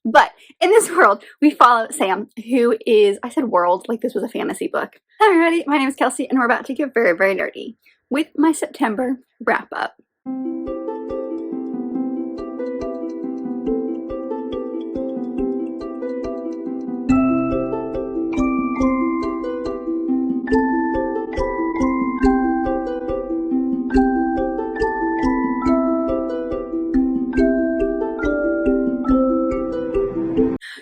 But in this world, we follow Sam, who is, I said world, like this was a fantasy book. Hi everybody, my name is Kelsey, and we're about to get very, very nerdy with my September wrap-up.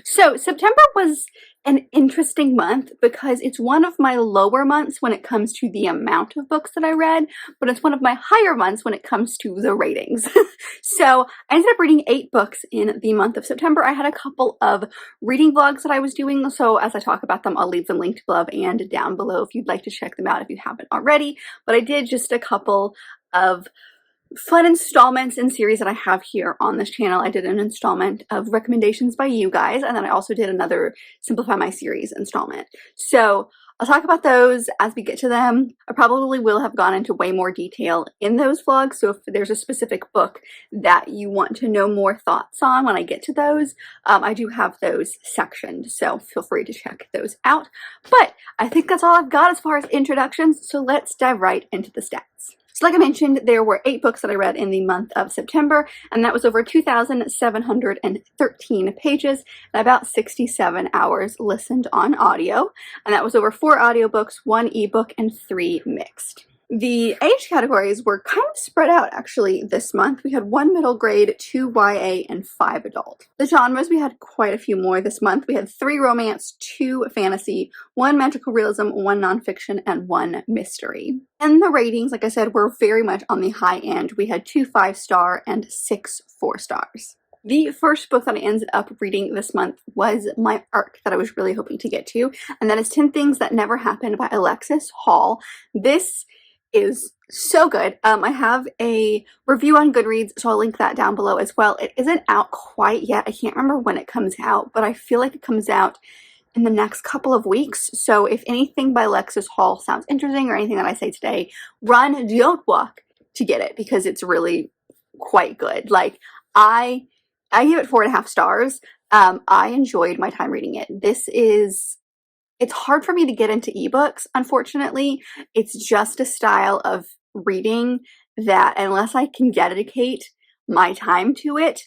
So September was an interesting month because it's one of my lower months when it comes to the amount of books that I read, but it's one of my higher months when it comes to the ratings. So I ended up reading 8 books in the month of September. I had a couple of reading vlogs that I was doing, so as I talk about them, I'll leave them linked above and down below if you'd like to check them out if you haven't already. But I did just a couple of fun installments in series that I have here on this channel. I did an installment of recommendations by you guys, and then I also did another Simplify My Series installment. So I'll talk about those as we get to them. I probably will have gone into way more detail in those vlogs, so if there's a specific book that you want to know more thoughts on when I get to those, I do have those sectioned, so feel free to check those out. But I think that's all I've got as far as introductions, so let's dive right into the stats. So like I mentioned, there were 8 books that I read in the month of September, and that was over 2,713 pages and about 67 hours listened on audio. And that was over 4 audiobooks, 1 ebook, and 3 mixed. The age categories were kind of spread out actually this month. We had 1 middle grade, 2 YA, and 5 adult. The genres, we had quite a few more this month. We had 3 romance, 2 fantasy, 1 magical realism, 1 nonfiction, and 1 mystery. And the ratings, like I said, were very much on the high end. We had 2 5-star and 6 4-stars. The first book that I ended up reading this month was my arc that I was really hoping to get to, and that is 10 Things That Never Happened by Alexis Hall. This is so good. I have a review on Goodreads, so I'll link that down below as well. It isn't out quite yet. I can't remember when it comes out, but I feel like it comes out in the next couple of weeks. So if anything by Alexis Hall sounds interesting or anything that I say today, run, don't walk to get it because it's really quite good. Like I give it 4.5 stars. I enjoyed my time reading it. It's hard for me to get into ebooks, unfortunately. It's just a style of reading that unless I can dedicate my time to it,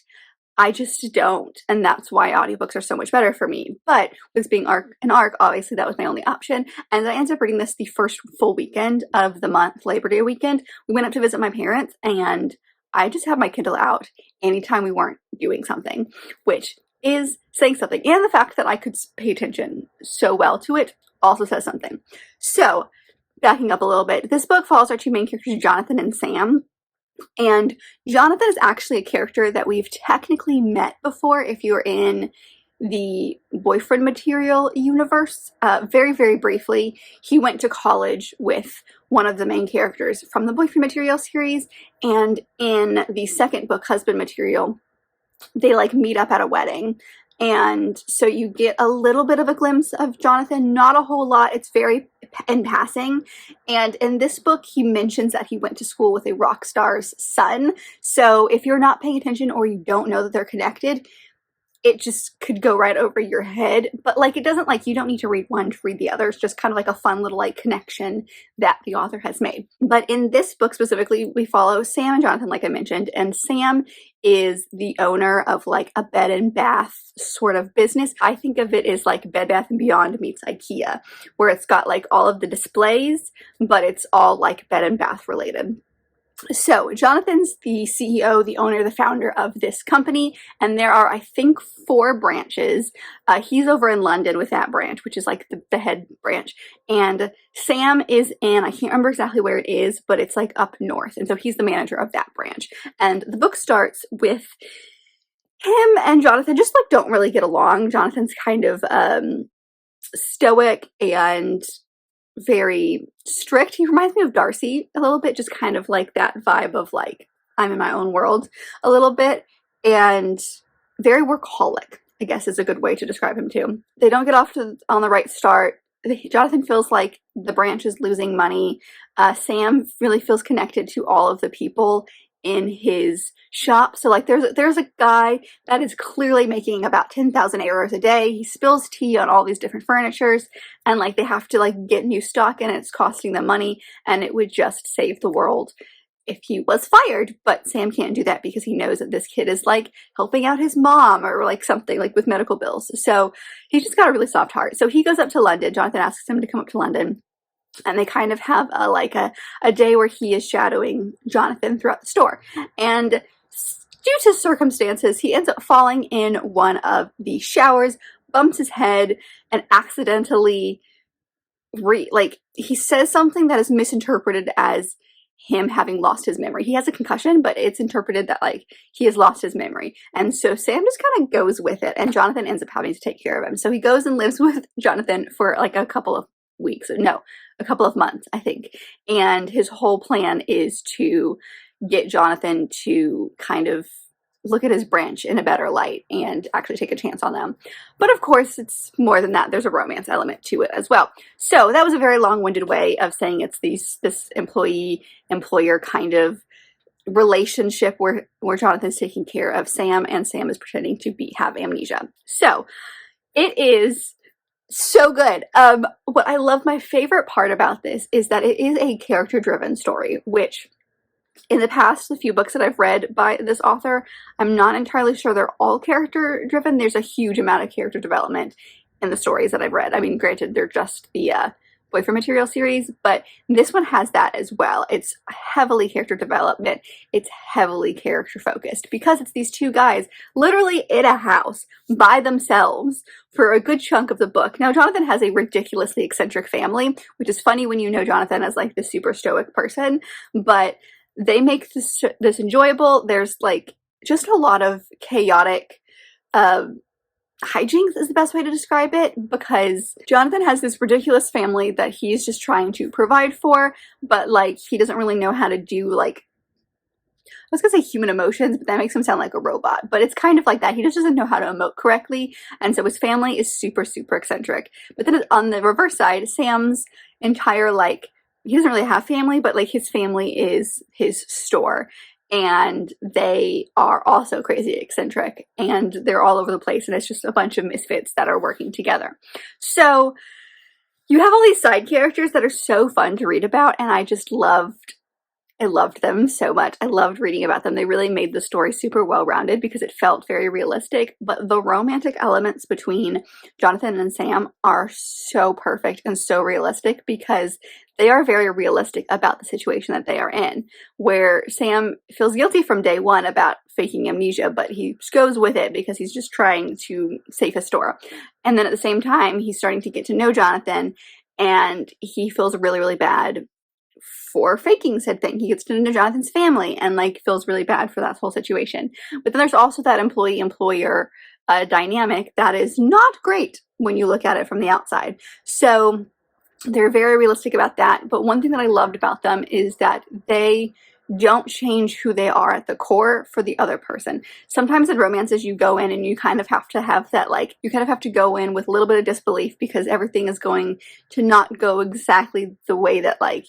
I just don't. And that's why audiobooks are so much better for me. But with being an arc, obviously that was my only option. And I ended up reading this the first full weekend of the month, Labor Day weekend. We went up to visit my parents and I just had my Kindle out anytime we weren't doing something, which is saying something. And the fact that I could pay attention so well to it also says something. So, backing up a little bit, this book follows our 2 main characters, Jonathan and Sam. And Jonathan is actually a character that we've technically met before if you're in the boyfriend material universe. Very, very briefly, he went to college with one of the main characters from the boyfriend material series. And in the second book, husband material, they like meet up at a wedding, and so you get a little bit of a glimpse of Jonathan, not a whole lot. It's very in passing. And in this book he mentions that he went to school with a rock star's son, so if you're not paying attention or you don't know that they're connected, it just could go right over your head. But like, it doesn't, like, you don't need to read one to read the other. It's just kind of like a fun little like connection that the author has made. But in this book specifically, we follow Sam and Jonathan, like I mentioned, and Sam is the owner of like a bed and bath sort of business. I think of it as like Bed Bath & Beyond meets IKEA, where it's got like all of the displays, but it's all like bed and bath related. So Jonathan's the CEO, the owner, the founder of this company, and there are, I think, 4 branches. He's over in London with that branch, which is like the head branch, and Sam is in, I can't remember exactly where it is, but it's like up north, and so he's the manager of that branch. And the book starts with him and Jonathan just like don't really get along. Jonathan's kind of stoic and very strict. He reminds me of Darcy a little bit, just kind of like that vibe of like, I'm in my own world a little bit, and very workaholic, I guess is a good way to describe him too. They don't get off on the right start. Jonathan feels like the branch is losing money. Sam really feels connected to all of the people in his shop. So like there's a guy that is clearly making about 10,000 errors a day. He spills tea on all these different furnitures, and like they have to like get new stock in, it's costing them money, and it would just save the world if he was fired. But Sam can't do that because he knows that this kid is like helping out his mom or like something like with medical bills. So he's just got a really soft heart. So he goes up to London. Jonathan asks him to come up to London, and they kind of have a day where he is shadowing Jonathan throughout the store. And due to circumstances, he ends up falling in one of the showers, bumps his head, and accidentally he says something that is misinterpreted as him having lost his memory. He has a concussion, but it's interpreted that like he has lost his memory. And so Sam just kind of goes with it, and Jonathan ends up having to take care of him. So he goes and lives with Jonathan for like a couple of months, I think. And his whole plan is to get Jonathan to kind of look at his branch in a better light and actually take a chance on them. But of course, it's more than that. There's a romance element to it as well. So that was a very long-winded way of saying it's this employee-employer kind of relationship where Jonathan's taking care of Sam, and Sam is pretending to have amnesia. So it is so good. What I love, my favorite part about this is that it is a character-driven story, which in the past, the few books that I've read by this author, I'm not entirely sure they're all character-driven. There's a huge amount of character development in the stories that I've read. I mean, granted, they're just the Boyfriend Material series, but this one has that as well. It's heavily character development. It's heavily character focused because it's these two guys literally in a house by themselves for a good chunk of the book. Now, Jonathan has a ridiculously eccentric family, which is funny when you know Jonathan as like the super stoic person, but they make this enjoyable. There's like just a lot of chaotic hijinks is the best way to describe it, because Jonathan has this ridiculous family that he's just trying to provide for, but like he doesn't really know how to do like, I was gonna say human emotions, but that makes him sound like a robot, but it's kind of like that. He just doesn't know how to emote correctly, and so his family is super, super eccentric. But then on the reverse side, Sam's entire like, he doesn't really have family, but like his family is his store, and they are also crazy eccentric, and they're all over the place, and it's just a bunch of misfits that are working together. So you have all these side characters that are so fun to read about, and I loved them so much. I loved reading about them. They really made the story super well-rounded because it felt very realistic, but the romantic elements between Jonathan and Sam are so perfect and so realistic because they are very realistic about the situation that they are in, where Sam feels guilty from day one about faking amnesia, but he goes with it because he's just trying to save his store. And then at the same time, he's starting to get to know Jonathan, and he feels really, really bad for faking said thing. He gets to know Jonathan's family and like feels really bad for that whole situation. But then there's also that employee-employer dynamic that is not great when you look at it from the outside. So they're very realistic about that. But one thing that I loved about them is that they don't change who they are at the core for the other person. Sometimes in romances you go in and you kind of have to have that, like, you kind of have to go in with a little bit of disbelief because everything is going to not go exactly the way that like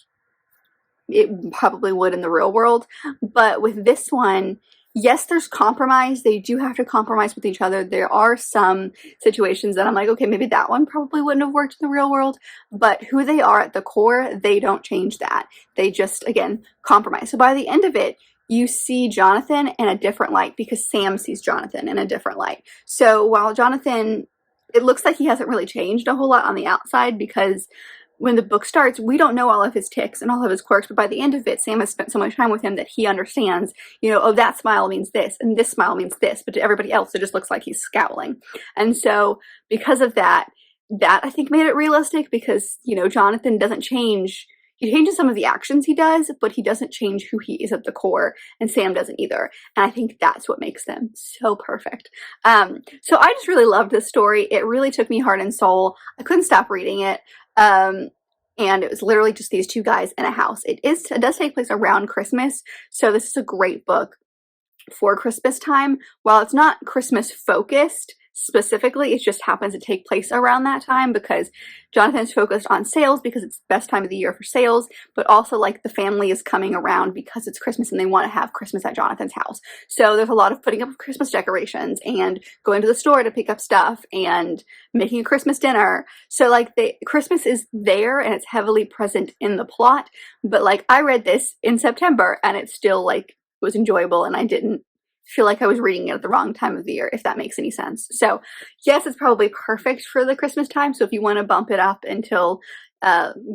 it probably would in the real world. But with this one, yes, there's compromise. They do have to compromise with each other. There are some situations that I'm like, okay, maybe that one probably wouldn't have worked in the real world, but who they are at the core, they don't change that. They just, again, compromise. So by the end of it, you see Jonathan in a different light because Sam sees Jonathan in a different light. So while Jonathan, it looks like he hasn't really changed a whole lot on the outside because when the book starts, we don't know all of his tics and all of his quirks, but by the end of it, Sam has spent so much time with him that he understands, you know, oh, that smile means this, and this smile means this, but to everybody else, it just looks like he's scowling. And so, because of that, I think made it realistic because, you know, Jonathan doesn't change. He changes some of the actions he does, but he doesn't change who he is at the core, and Sam doesn't either. And I think that's what makes them so perfect. So I just really loved this story. It really took me heart and soul. I couldn't stop reading it. And it was literally just these two guys in a house. It does take place around Christmas, so this is a great book for Christmas time. While it's not Christmas focused, specifically. It just happens to take place around that time because Jonathan's focused on sales because it's the best time of the year for sales, but also like the family is coming around because it's Christmas and they want to have Christmas at Jonathan's house. So there's a lot of putting up Christmas decorations and going to the store to pick up stuff and making a Christmas dinner. So like Christmas is there and it's heavily present in the plot, but like I read this in September and it still like was enjoyable and I didn't feel like I was reading it at the wrong time of the year, if that makes any sense. So yes, it's probably perfect for the Christmas time. So if you want to bump it up until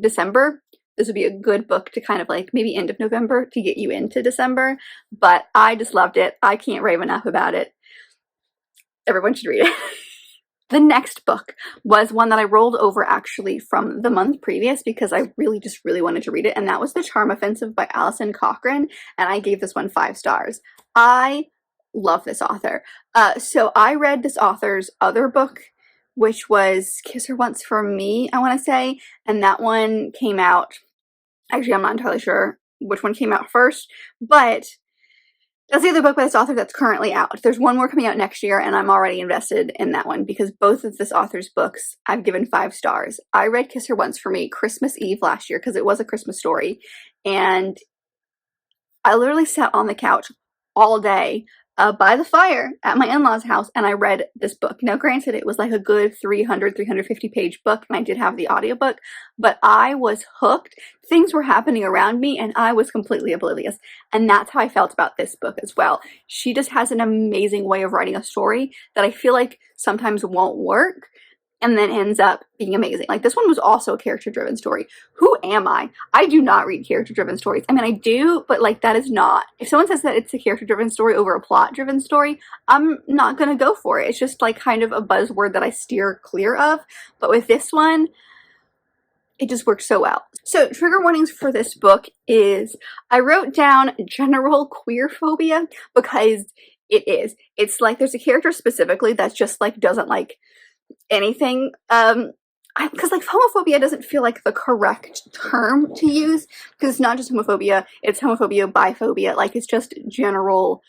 December, this would be a good book to kind of like maybe end of November to get you into December. But I just loved it. I can't rave enough about it. Everyone should read it. The next book was one that I rolled over actually from the month previous because I really wanted to read it, and that was The Charm Offensive by Alison Cochrane, and I gave this one 5 stars. I love this author. So I read this author's other book, which was Kiss Her Once for Me, I want to say, and that one came out, actually I'm not entirely sure which one came out first, but that's the other book by this author that's currently out. There's one more coming out next year, and I'm already invested in that one because both of this author's books I've given 5 stars. I read Kiss Her Once for Me Christmas Eve last year because it was a Christmas story, and I literally sat on the couch all day by the fire at my in-laws' house, and I read this book. Now, granted, it was like a good 350 page book, and I did have the audiobook, but I was hooked. Things were happening around me, and I was completely oblivious, and that's how I felt about this book as well. She just has an amazing way of writing a story that I feel like sometimes won't work, and then ends up being amazing. Like, this one was also a character-driven story. Who am I? I do not read character-driven stories. I mean, I do, but, like, that is not... If someone says that it's a character-driven story over a plot-driven story, I'm not gonna go for it. It's just, like, kind of a buzzword that I steer clear of. But with this one, it just worked so well. So, trigger warnings for this book is... I wrote down general queer phobia because it is. It's, like, there's a character specifically that's just, like, doesn't, like... anything, because like homophobia doesn't feel like the correct term to use, because it's not just homophobia, it's homophobia, biphobia, like it's just general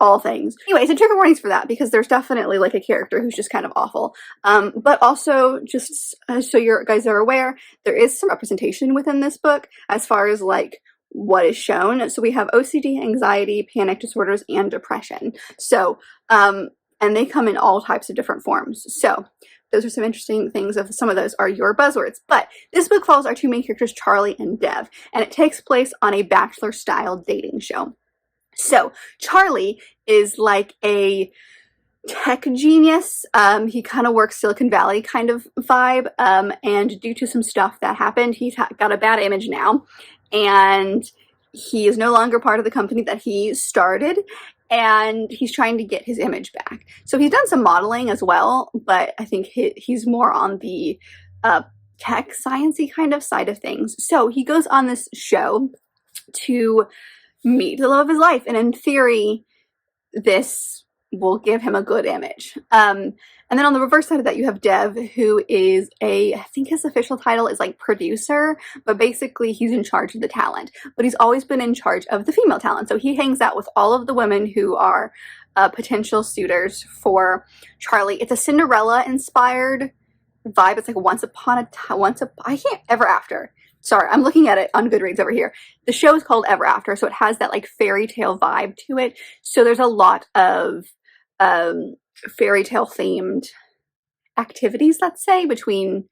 all things. Anyway, so trigger warnings for that, because there's definitely like a character who's just kind of awful, but also just so you guys are aware, there is some representation within this book as far as like what is shown. So we have OCD, anxiety, panic disorders, and depression. So and they come in all types of different forms. So those are some interesting things. Of some of those are your buzzwords. But this book follows our 2 main characters, Charlie and Dev, and it takes place on a Bachelor-style dating show. So Charlie is like a tech genius. He kind of works Silicon Valley kind of vibe, and due to some stuff that happened, he's got a bad image now, and he is no longer part of the company that he started, and he's trying to get his image back. So he's done some modeling as well, but I think he's more on the tech sciencey kind of side of things. So he goes on this show to meet the love of his life, and in theory, this will give him a good image. And then on the reverse side of that, you have Dev, who is I think his official title is like producer, but basically he's in charge of the talent. But he's always been in charge of the female talent. So he hangs out with all of the women who are potential suitors for Charlie. It's a Cinderella-inspired vibe. It's like I can't, Ever After. Sorry, I'm looking at it on Goodreads over here. The show is called Ever After, so it has that like fairy tale vibe to it. So there's a lot of fairy tale themed activities, let's say, between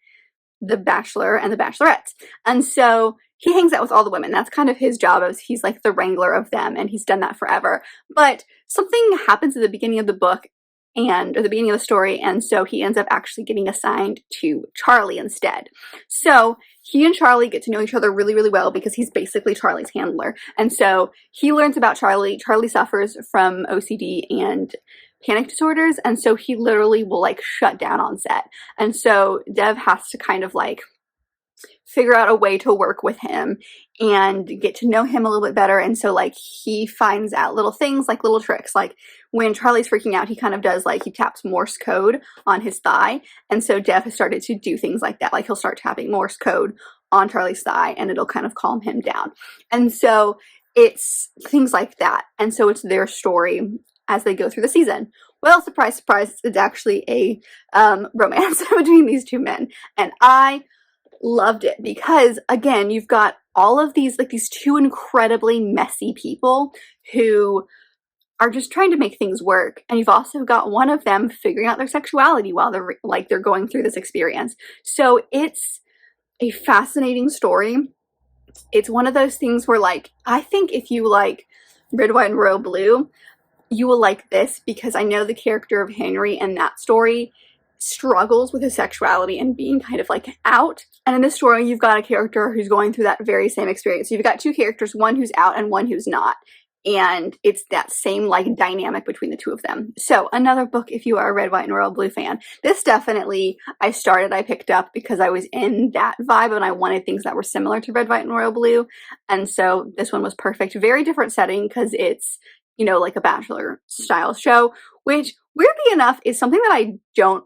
the Bachelor and the Bachelorette. And so he hangs out with all the women. That's kind of his job, as he's like the wrangler of them, and he's done that forever. But something happens at the beginning of the book or the beginning of the story, and so he ends up actually getting assigned to Charlie instead. So he and Charlie get to know each other really, really well because he's basically Charlie's handler. And so he learns about Charlie. Charlie suffers from OCD and panic disorders, and so he literally will like shut down on set. And so Dev has to kind of like figure out a way to work with him and get to know him a little bit better. And so like he finds out little things, like little tricks, like when Charlie's freaking out, he kind of does like, he taps Morse code on his thigh. And so Dev has started to do things like that. Like he'll start tapping Morse code on Charlie's thigh, and it'll kind of calm him down. And so it's things like that. And so it's their story as they go through the season. Well, surprise, surprise, it's actually a romance between these two men. And I loved it because, again, you've got all of these, like, these two incredibly messy people who are just trying to make things work. And you've also got one of them figuring out their sexuality while they're going through this experience. So it's a fascinating story. It's one of those things where, like, I think if you like Red, White, and Royal Blue, you will like this, because I know the character of Henry in that story struggles with his sexuality and being kind of like out. And in this story, you've got a character who's going through that very same experience. So you've got two characters, one who's out and one who's not. And it's that same like dynamic between the two of them. So another book if you are a Red, White, and Royal Blue fan. This definitely I picked up because I was in that vibe and I wanted things that were similar to Red, White, and Royal Blue. And so this one was perfect. Very different setting because it's, you know, like a Bachelor style show, which weirdly enough is something that I don't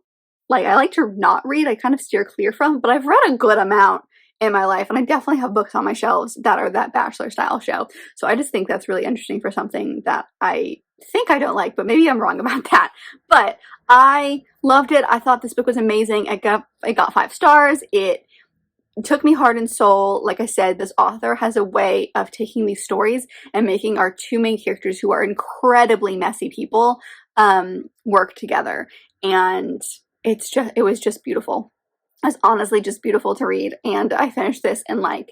like. I like to not read. I kind of steer clear from, but I've read a good amount in my life, and I definitely have books on my shelves that are that Bachelor style show. So I just think that's really interesting for something that I think I don't like, but maybe I'm wrong about that. But I loved it. I thought this book was amazing. It got 5 stars. It took me heart and soul. Like I said, this author has a way of taking these stories and making our two main characters, who are incredibly messy people, work together. And it was just beautiful. It was honestly just beautiful to read, and I finished this in like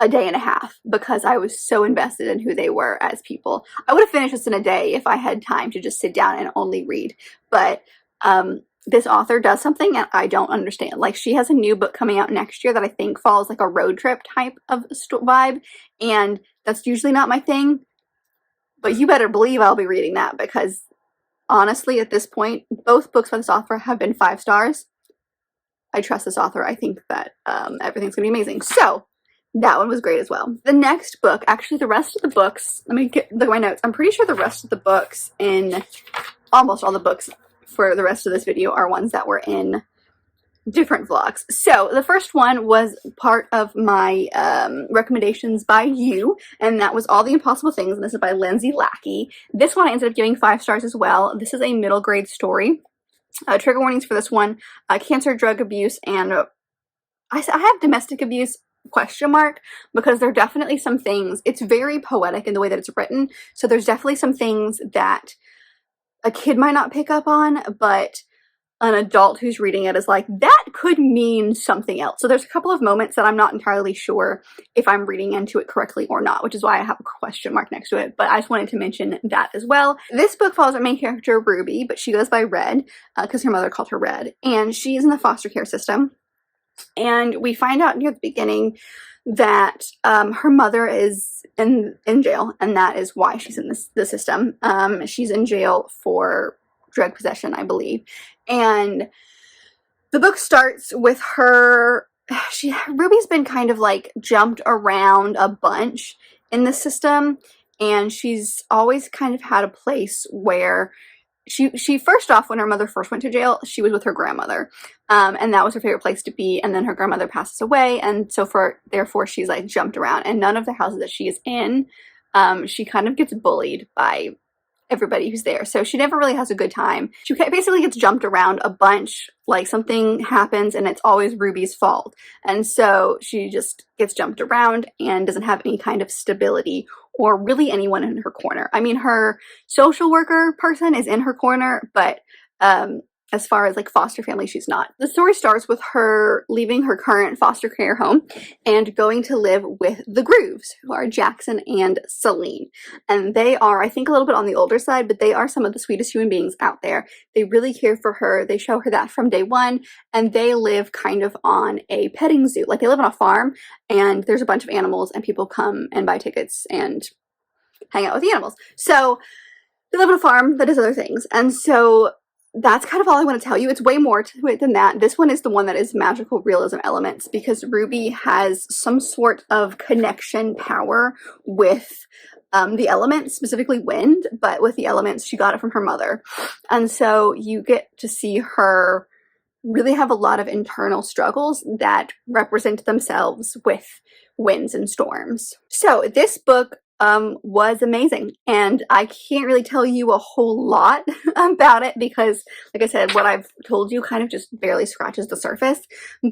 a day and a half because I was so invested in who they were as people. I would have finished this in a day if I had time to just sit down and only read, but this author does something and I don't understand. Like, she has a new book coming out next year that I think follows like a road trip type of vibe, and that's usually not my thing, but you better believe I'll be reading that, because honestly, at this point, both books by this author have been 5 stars. I trust this author. I think that everything's going to be amazing. So that one was great as well. The next book, actually the rest of the books, let me get my notes. I'm pretty sure the rest of the books in, almost all the books for the rest of this video are ones that were in different vlogs. So the first one was part of my recommendations by you, and that was All the Impossible Things, and this is by Lindsay Lackey. This one I ended up giving 5 stars as well. This is a middle grade story. Trigger warnings for this one: cancer, drug abuse, and I have domestic abuse ? Because there are definitely some things. It's very poetic in the way that it's written, so there's definitely some things that a kid might not pick up on, but an adult who's reading it is like, that could mean something else. So there's a couple of moments that I'm not entirely sure if I'm reading into it correctly or not, which is why I have a question mark next to it, but I just wanted to mention that as well. This book follows our main character, Ruby, but she goes by Red because her mother called her Red, and she's in the foster care system. And we find out near the beginning that her mother is in jail, and that is why she's in the system. She's in jail for drug possession, I believe. And the book starts with her, Ruby's been kind of like jumped around a bunch in the system, and she's always kind of had a place where she first off, when her mother first went to jail, she was with her grandmother, and that was her favorite place to be. And then her grandmother passes away, and so therefore she's like jumped around, and none of the houses that she is in, she kind of gets bullied by everybody who's there. So she never really has a good time. She basically gets jumped around a bunch. Like, something happens and it's always Ruby's fault. And so she just gets jumped around and doesn't have any kind of stability or really anyone in her corner. I mean, her social worker person is in her corner, but as far as like foster family, she's not. The story starts with her leaving her current foster care home and going to live with the Grooves, who are Jackson and Celine. And they are, I think, a little bit on the older side, but they are some of the sweetest human beings out there. They really care for her. They show her that from day one, and they live kind of on a petting zoo. Like, they live on a farm, and there's a bunch of animals, and people come and buy tickets and hang out with the animals. So they live on a farm that does other things. And so that's kind of all I want to tell you. It's way more to it than that. This one is the one that is magical realism elements, because Ruby has some sort of connection power with the elements, specifically wind, but with the elements, she got it from her mother. And so you get to see her really have a lot of internal struggles that represent themselves with winds and storms. So this book was amazing. And I can't really tell you a whole lot about it because, like I said, what I've told you kind of just barely scratches the surface.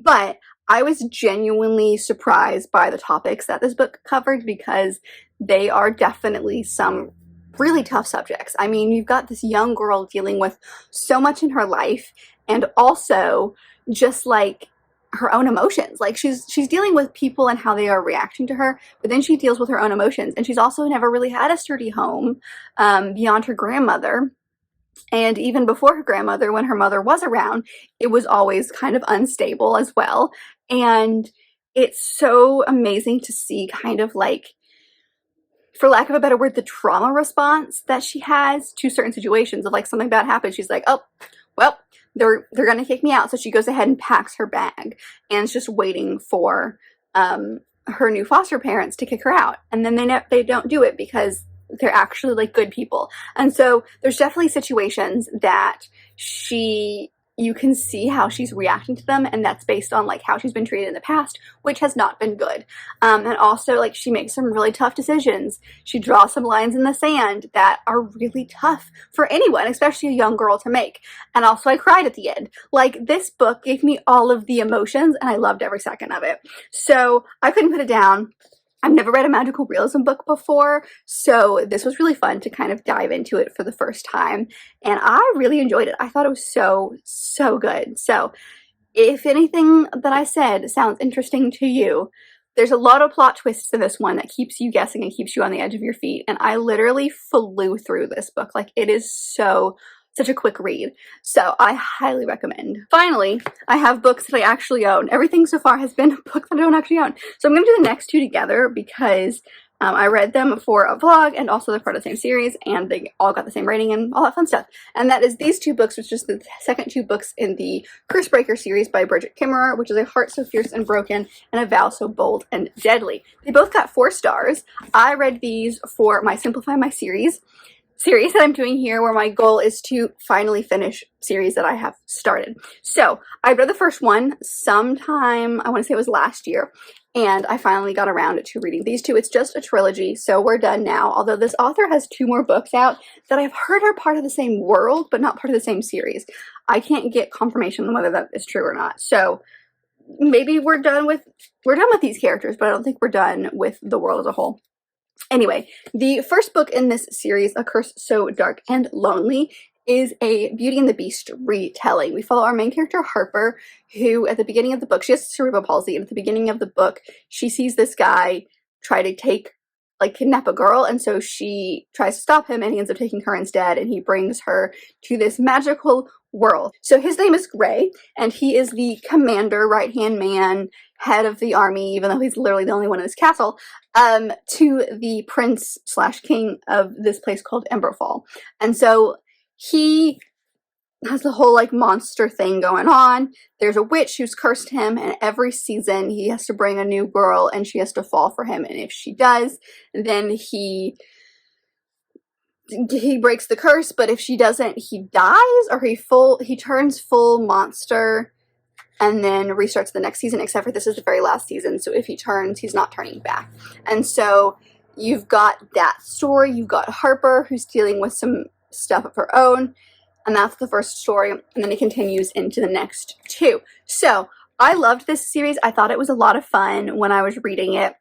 But I was genuinely surprised by the topics that this book covered because they are definitely some really tough subjects. I mean, you've got this young girl dealing with so much in her life, and also just like her own emotions. Like she's dealing with people and how they are reacting to her, but then she deals with her own emotions. And she's also never really had a sturdy home beyond her grandmother. And even before her grandmother, when her mother was around, it was always kind of unstable as well. And it's so amazing to see kind of like, for lack of a better word, the trauma response that she has to certain situations of like something bad happens. She's like, oh, well, they're going to kick me out. So she goes ahead and packs her bag and is just waiting for her new foster parents to kick her out. And then they don't do it because they're actually like good people. And so there's definitely situations that you can see how she's reacting to them, and that's based on like how she's been treated in the past, which has not been good. And also like she makes some really tough decisions. She draws some lines in the sand that are really tough for anyone, especially a young girl, to make. And also I cried at the end. Like this book gave me all of the emotions and I loved every second of it. So I couldn't put it down. I've never read a magical realism book before, so this was really fun to kind of dive into it for the first time, and I really enjoyed it. I thought it was so good. So if anything that I said sounds interesting to you, there's a lot of plot twists in this one that keeps you guessing and keeps you on the edge of your feet, and I literally flew through this book. Like, it is such a quick read, so I highly recommend. Finally, I have books that I actually own. Everything so far has been books that I don't actually own, so I'm going to do the next two together because I read them for a vlog, and also they're part of the same series, and they all got the same rating and all that fun stuff. And that is these two books, which is the second two books in the Cursebreaker series by Bridget Kimmerer, which is A Heart So Fierce and Broken and A Vow So Bold and Deadly. They both got 4 stars. I read these for my Simplify My series that I'm doing here, where my goal is to finally finish series that I have started. So I read the first one sometime, I want to say it was last year, and I finally got around to reading these two. It's just a trilogy, so we're done now, although this author has 2 more books out that I've heard are part of the same world, but not part of the same series. I can't get confirmation on whether that is true or not, so maybe we're done with these characters, but I don't think we're done with the world as a whole. Anyway, the first book in this series, A Curse So Dark and Lonely, is a Beauty and the Beast retelling. We follow our main character, Harper, who at the beginning of the book, she has cerebral palsy, and at the beginning of the book, she sees this guy try to kidnap a girl, and so she tries to stop him, and he ends up taking her instead, and he brings her to this magical world. So his name is Gray, and he is the commander, right-hand man, head of the army, even though he's literally the only one in this castle, to the prince/king of this place called Emberfall. And so he has the whole like monster thing going on. There's a witch who's cursed him, and every season he has to bring a new girl and she has to fall for him, and if she does, then he breaks the curse, but if she doesn't, he dies, or he turns full monster and then restarts the next season, except for this is the very last season, so if he turns, he's not turning back. And so you've got that story. You've got Harper, who's dealing with some stuff of her own, and that's the first story, and then it continues into the next 2. So I loved this series. I thought it was a lot of fun when I was reading it.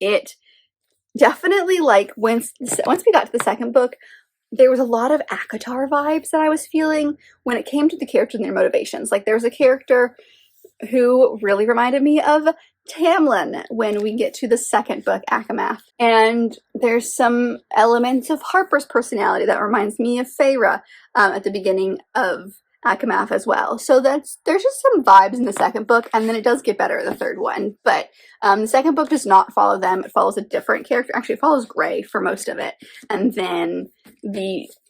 It definitely, like, once we got to the second book, there was a lot of ACOTAR vibes that I was feeling when it came to the characters and their motivations. Like, there's a character who really reminded me of Tamlin when we get to the second book, Akamath. And there's some elements of Harper's personality that reminds me of Feyre at the beginning of Akamath as well. So there's just some vibes in the second book, and then it does get better in the third one. But the second book does not follow them. It follows a different character. Actually, it follows Gray for most of it. And then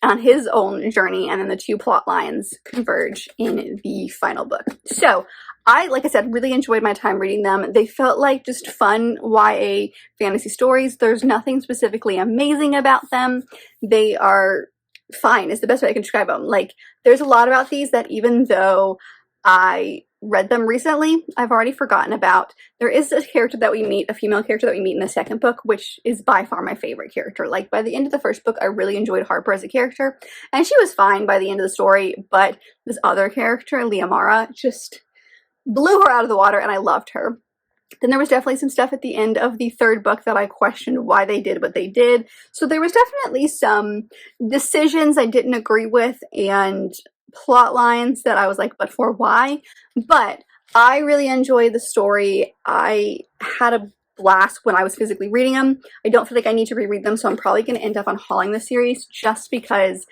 on his own journey, and then the 2 plot lines converge in the final book. So like I said, really enjoyed my time reading them. They felt like just fun YA fantasy stories. There's nothing specifically amazing about them. They are fine is the best way I can describe them. Like, there's a lot about these that even though I read them recently, I've already forgotten about. There is a character that we meet, a female character that we meet in the second book, which is by far my favorite character. Like, by the end of the first book, I really enjoyed Harper as a character, and she was fine by the end of the story, but this other character, Liamara, just blew her out of the water, and I loved her. Then there was definitely some stuff at the end of the third book that I questioned why they did what they did. So there was definitely some decisions I didn't agree with and plot lines that I was like, but for why? But I really enjoyed the story. I had a blast when I was physically reading them. I don't feel like I need to reread them, so I'm probably going to end up unhauling the series just because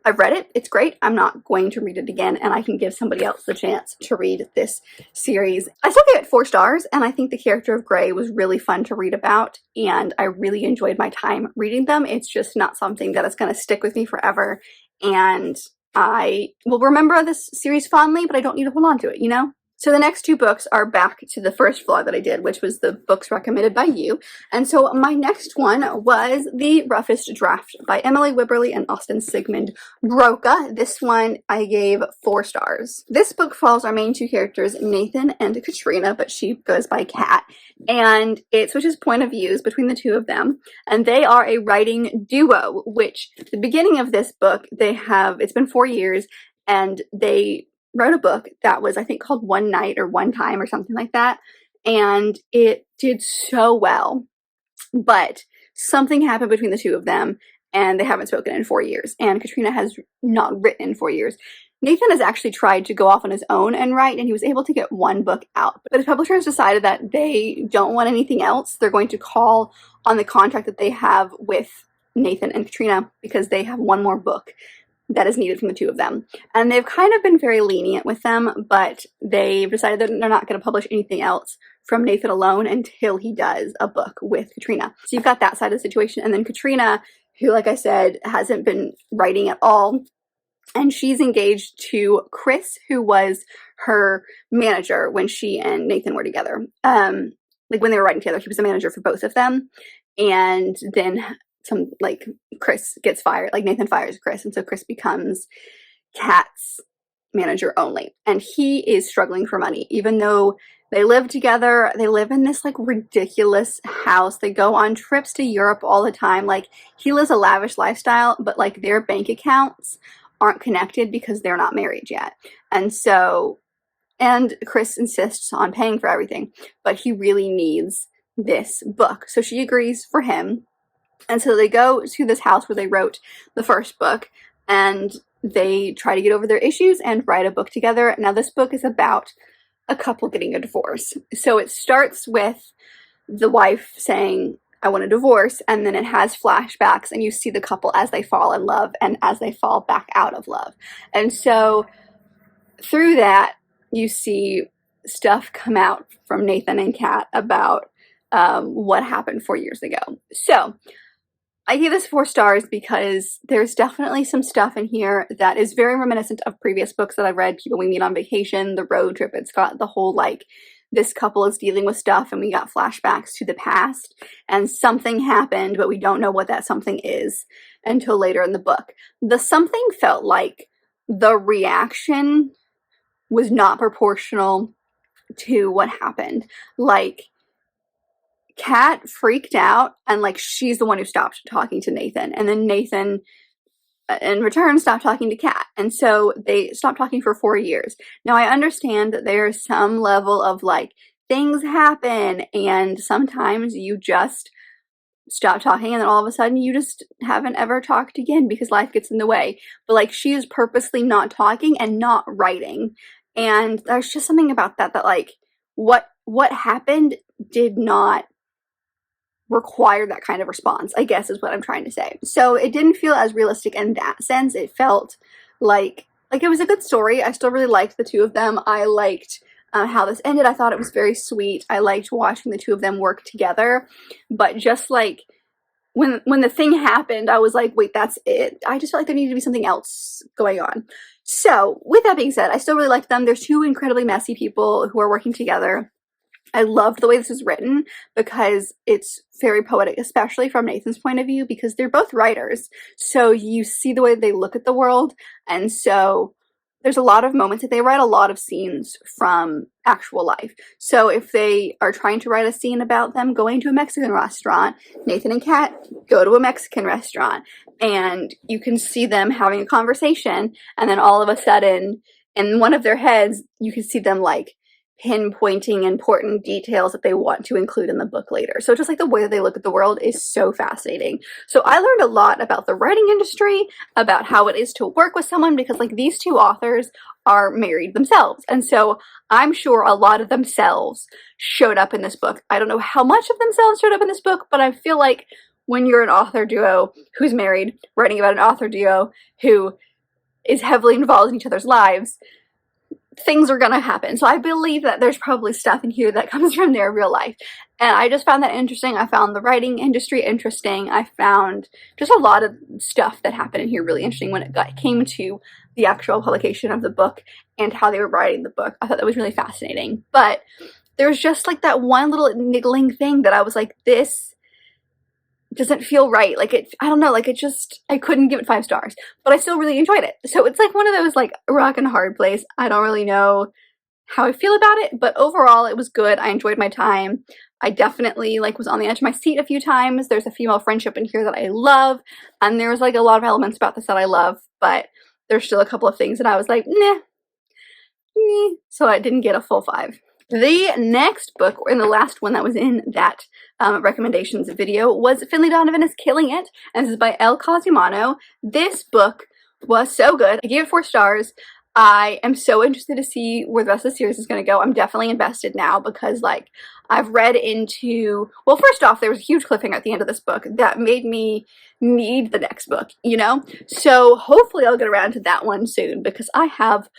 I've read it. It's great. I'm not going to read it again, and I can give somebody else the chance to read this series. I still gave it 4 stars, and I think the character of Gray was really fun to read about, and I really enjoyed my time reading them. It's just not something that is going to stick with me forever, and I will remember this series fondly, but I don't need to hold on to it, you know? So the next 2 books are back to the first vlog that I did, which was the books recommended by you. And so my next one was The Roughest Draft by Emily Wibberley and Austin Sigmund Broca. This one I gave 4 stars. This book follows our main 2 characters, Nathan and Katrina, but she goes by Kat. And it switches point of views between the 2 of them. And they are a writing duo, which the beginning of this book, it's been 4 years, and they wrote a book that was, I think, called One Night or One Time or something like that, and it did so well, but something happened between the 2 of them, and they haven't spoken in 4 years, and Katrina has not written in 4 years. Nathan has actually tried to go off on his own and write, and he was able to get 1 book out, but his publishers decided that they don't want anything else. They're going to call on the contract that they have with Nathan and Katrina because they have 1 more book that is needed from the 2 of them. And they've kind of been very lenient with them, but they've decided that they're not going to publish anything else from Nathan alone until he does a book with Katrina. So you've got that side of the situation. And then Katrina, who, like I said, hasn't been writing at all, and she's engaged to Chris, who was her manager when she and Nathan were together. Like when they were writing together, he was the manager for both of them. And then Chris gets fired, like Nathan fires Chris, and so Chris becomes Kat's manager only. And he is struggling for money, even though they live together. They live in this like ridiculous house. They go on trips to Europe all the time. Like, he lives a lavish lifestyle, but like their bank accounts aren't connected because they're not married yet. And Chris insists on paying for everything, but he really needs this book. So she agrees for him. And so they go to this house where they wrote the first book, and they try to get over their issues and write a book together. Now, this book is about a couple getting a divorce. So it starts with the wife saying, I want a divorce, and then it has flashbacks, and you see the couple as they fall in love and as they fall back out of love. And so through that, you see stuff come out from Nathan and Kat about what happened 4 years ago. So I gave this 4 stars because there's definitely some stuff in here that is very reminiscent of previous books that I've read, People We Meet on Vacation, The Road Trip. It's got the whole, like, this couple is dealing with stuff and we got flashbacks to the past and something happened, but we don't know what that something is until later in the book. The something felt like the reaction was not proportional to what happened. Like, Kat freaked out, and like she's the one who stopped talking to Nathan, and then Nathan in return stopped talking to Kat, and so they stopped talking for 4 years. Now, I understand that there's some level of like things happen, and sometimes you just stop talking, and then all of a sudden you just haven't ever talked again because life gets in the way. But like, she is purposely not talking and not writing, and there's just something about that like what happened did not require that kind of response, I guess is what I'm trying to say. So it didn't feel as realistic in that sense. It felt like it was a good story. I still really liked the 2 of them. I liked how this ended. I thought it was very sweet. I liked watching the 2 of them work together. But just like when the thing happened, I was like, wait, that's it? I just felt like there needed to be something else going on. So with that being said, I still really liked them. There's 2 incredibly messy people who are working together. I loved the way this was written because it's very poetic, especially from Nathan's point of view, because they're both writers. So you see the way they look at the world, and so there's a lot of moments that they write a lot of scenes from actual life. So if they are trying to write a scene about them going to a Mexican restaurant, Nathan and Kat go to a Mexican restaurant, and you can see them having a conversation, and then all of a sudden, in one of their heads, you can see them like pinpointing important details that they want to include in the book later. So just like the way that they look at the world is so fascinating. So I learned a lot about the writing industry, about how it is to work with someone, because like these two authors are married themselves. And so I'm sure a lot of themselves showed up in this book. I don't know how much of themselves showed up in this book, but I feel like when you're an author duo who's married, writing about an author duo who is heavily involved in each other's lives, things are gonna happen. So I believe that there's probably stuff in here that comes from their real life. And I just found that interesting. I found the writing industry interesting. I found just a lot of stuff that happened in here really interesting when it came to the actual publication of the book and how they were writing the book. I thought that was really fascinating. But there's just like that one little niggling thing that I was like, this doesn't feel right. Like it, I don't know, like it just, I couldn't give it 5 stars, but I still really enjoyed it. So it's like one of those like rock and hard place. I don't really know how I feel about it, but overall it was good. I enjoyed my time. I definitely like was on the edge of my seat a few times. There's a female friendship in here that I love, and there's like a lot of elements about this that I love, but there's still a couple of things that I was like, nah, so I didn't get a full 5. The next book, and the last one that was in that recommendations video, was Finlay Donovan is Killing It, and this is by El Cosimano. This book was so good. I gave it 4 stars. I am so interested to see where the rest of the series is going to go. I'm definitely invested now because, like, I've read into, well, first off, there was a huge cliffhanger at the end of this book that made me need the next book, you know? So hopefully I'll get around to that one soon because I have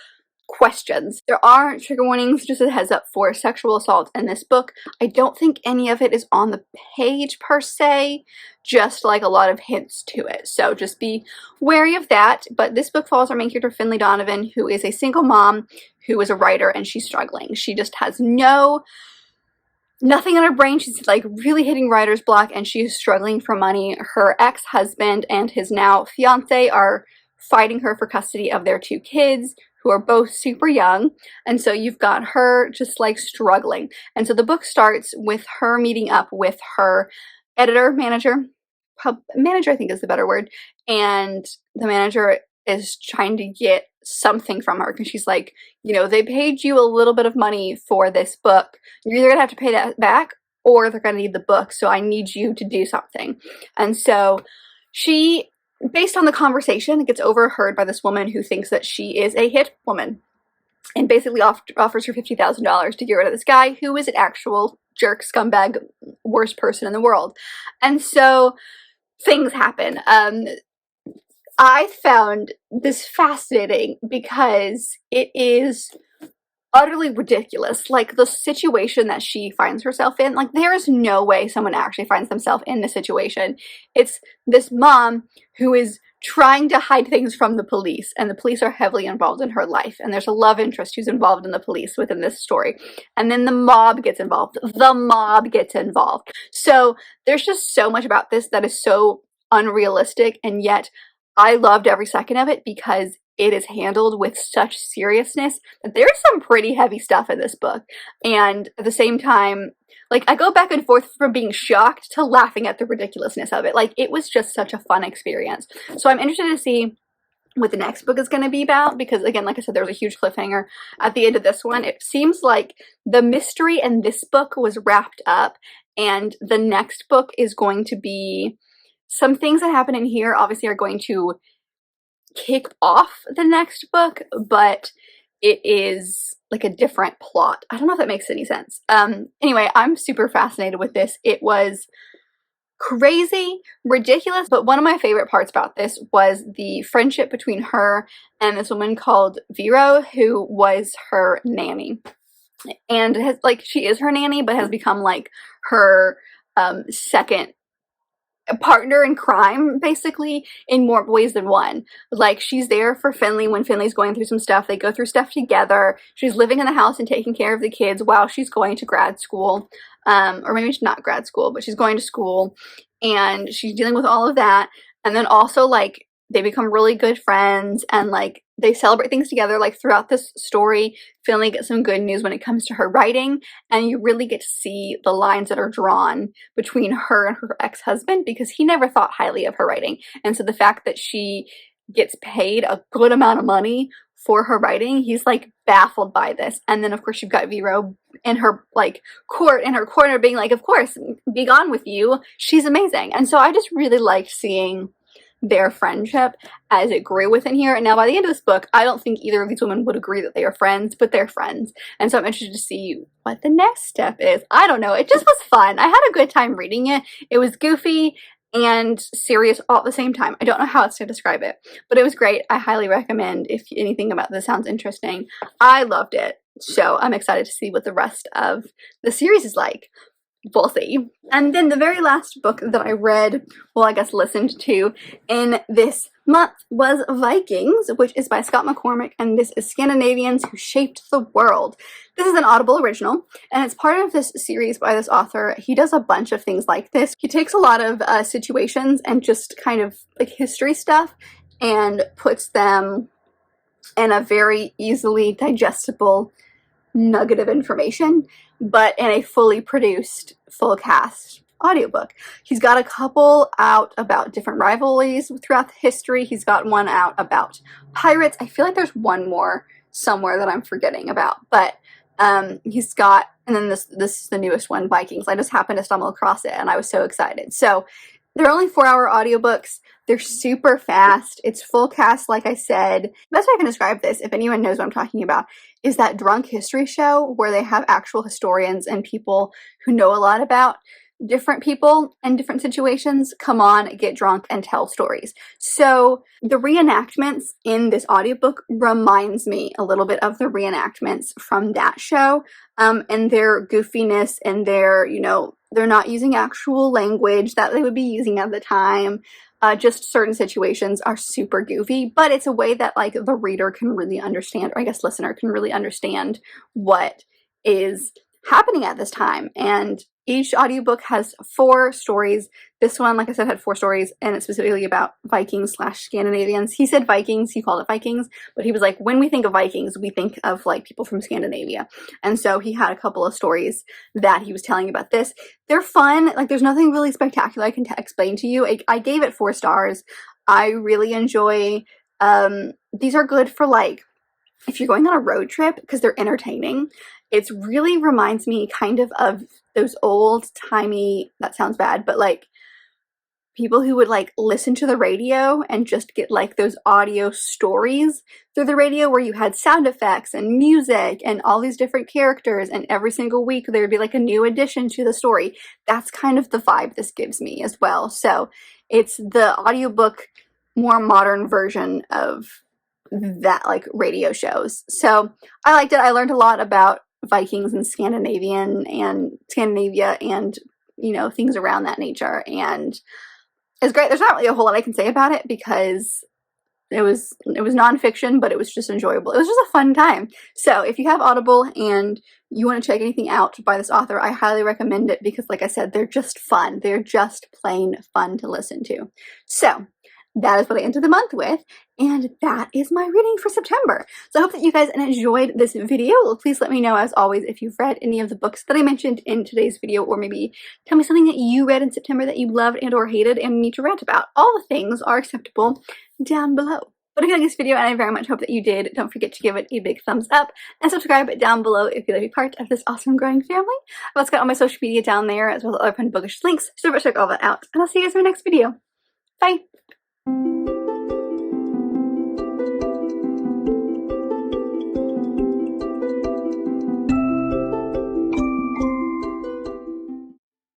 questions. There are trigger warnings, just a heads up, for sexual assault in this book. I don't think any of it is on the page per se, just like a lot of hints to it. So just be wary of that. But this book follows our main character, Finlay Donovan, who is a single mom who is a writer, and she's struggling. She just has nothing in her brain. She's like really hitting writer's block, and she's struggling for money. Her ex-husband and his now fiance are fighting her for custody of their 2 kids, who are both super young, and so you've got her just like struggling. And so the book starts with her meeting up with her manager I think is the better word, and the manager is trying to get something from her because she's like, you know, they paid you a little bit of money for this book. You're either gonna have to pay that back or they're gonna need the book, so I need you to do something. And so she, based on the conversation, it gets overheard by this woman who thinks that she is a hit woman and basically offers her $50,000 to get rid of this guy who is an actual jerk, scumbag, worst person in the world. And so things happen. I found this fascinating because it is utterly ridiculous. Like, the situation that she finds herself in, like, there is no way someone actually finds themselves in this situation. It's this mom who is trying to hide things from the police, and the police are heavily involved in her life, and there's a love interest who's involved in the police within this story, and then the mob gets involved. So there's just so much about this that is so unrealistic, and yet I loved every second of it because it is handled with such seriousness that there's some pretty heavy stuff in this book. And at the same time, like, I go back and forth from being shocked to laughing at the ridiculousness of it. Like, it was just such a fun experience. So I'm interested to see what the next book is going to be about, because again, like I said, there was a huge cliffhanger at the end of this one. It seems like the mystery in this book was wrapped up, and the next book is going to be some things that happen in here obviously are going to kick off the next book, but it is like a different plot. I don't know if that makes any sense. Anyway, I'm super fascinated with this. It was crazy, ridiculous, but one of my favorite parts about this was the friendship between her and this woman called Vero, who was her nanny. And has, like, she is her nanny, but has become like her second partner in crime, basically, in more ways than one. Like, she's there for Finlay when Finlay's going through some stuff. They go through stuff together. She's living in the house and taking care of the kids while she's going to grad school. Or maybe she's not grad school, but she's going to school, and she's dealing with all of that. And then also, like, they become really good friends, and like they celebrate things together. Like throughout this story, Finlay gets some good news when it comes to her writing, and you really get to see the lines that are drawn between her and her ex-husband, because he never thought highly of her writing. And so the fact that she gets paid a good amount of money for her writing, he's like baffled by this. And then of course you've got Vero in her like in her corner being like, of course, be gone with you, she's amazing. And so I just really liked seeing their friendship as it grew within here. And now by the end of this book, I don't think either of these women would agree that they are friends, but they're friends. And so I'm interested to see what the next step is. I don't know, it just was fun. I had a good time reading it. It was goofy and serious all at the same time. I don't know how else to describe it, but it was great. I highly recommend if anything about this sounds interesting. I loved it. So I'm excited to see what the rest of the series is like. We'll see. And then the very last book that I read, well, I guess listened to in this month was Vikings, which is by Scott McCormick, and this is Scandinavians Who Shaped the World. This is an Audible original, and it's part of this series by this author. He does a bunch of things like this. He takes a lot of situations and just kind of like history stuff and puts them in a very easily digestible nugget of information, but in a fully produced, full cast audiobook. He's got a couple out about different rivalries throughout history. He's got one out about pirates. I feel like there's one more somewhere that I'm forgetting about, but he's got, and then this is the newest one, Vikings. I just happened to stumble across it and I was so excited. So they're only 4-hour audiobooks. They're super fast. It's full cast, like I said. The best way I can describe this, if anyone knows what I'm talking about, is that Drunk History show where they have actual historians and people who know a lot about different people and different situations come on, get drunk, and tell stories. So the reenactments in this audiobook reminds me a little bit of the reenactments from that show, and their goofiness and their, you know, they're not using actual language that they would be using at the time. Just certain situations are super goofy, but it's a way that like the reader can really understand, or I guess listener can really understand what is happening at this time. And each audiobook has 4 stories. This one, like I said, had 4 stories, and it's specifically about Vikings / Scandinavians. He said Vikings, he called it Vikings, but he was like, when we think of Vikings, we think of like people from Scandinavia. And so he had a couple of stories that he was telling about this. They're fun. Like there's nothing really spectacular I can explain to you. I gave it 4 stars. I really enjoy, these are good for like, if you're going on a road trip, because they're entertaining. It really reminds me kind of those old-timey, that sounds bad, but like people who would like listen to the radio and just get like those audio stories through the radio where you had sound effects and music and all these different characters, and every single week there would be like a new addition to the story. That's kind of the vibe this gives me as well. So it's the audiobook, more modern version of that like radio shows. So I liked it. I learned a lot about Vikings and Scandinavia and, you know, things around that nature, and it's great. There's not really a whole lot I can say about it because it was nonfiction, but it was just enjoyable. It was just a fun time. So if you have Audible and you want to check anything out by this author, I highly recommend it because, like I said, they're just fun. They're just plain fun to listen to. So that is what I ended the month with, and that is my reading for September. So I hope that you guys enjoyed this video. Please let me know, as always, if you've read any of the books that I mentioned in today's video, or maybe tell me something that you read in September that you loved and or hated and need to rant about. All the things are acceptable down below. But if you like this video, and I very much hope that you did, don't forget to give it a big thumbs up and subscribe down below if you'd like to be part of this awesome growing family. I've also got all my social media down there, as well as other fun bookish links, so check all that out. And I'll see you guys in my next video. Bye!